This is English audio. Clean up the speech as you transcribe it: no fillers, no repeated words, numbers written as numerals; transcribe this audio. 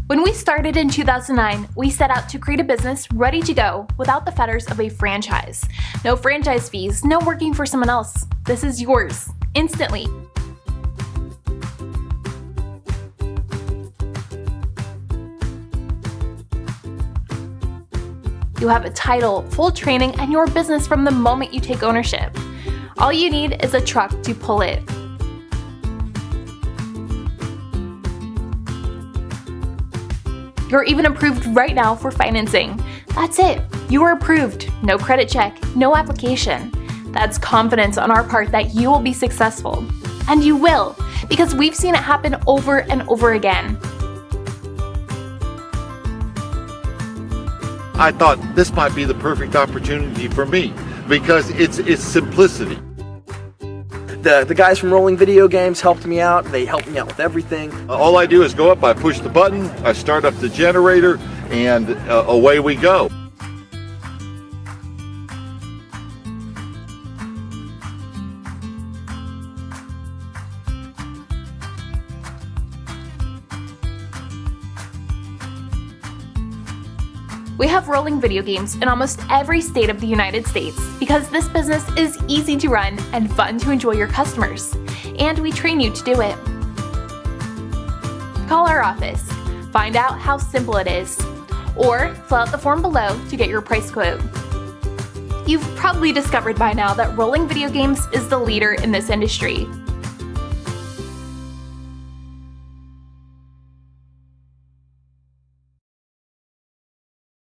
When we started in 2009, we set out to create a business ready to go without the fetters of a franchise. No franchise fees, no working for someone else. This is yours, instantly. You have a title, full training, and your business from the moment you take ownership. All you need is a truck to pull it. You're even approved right now for financing. That's it. You are approved. No credit check, no application. That's confidence on our part that you will be successful. And you will, because we've seen it happen over and over again. I thought this might be the perfect opportunity for me because it's simplicity. The guys from Rolling Video Games helped me out. They helped me out with everything. All I do is go up, I push the button, I start up the generator, and away we go. We have Rolling Video Games in almost every state of the United States because this business is easy to run and fun to enjoy your customers. And we train you to do it. Call our office, find out how simple it is, or fill out the form below to get your price quote. You've probably discovered by now that Rolling Video Games is the leader in this industry.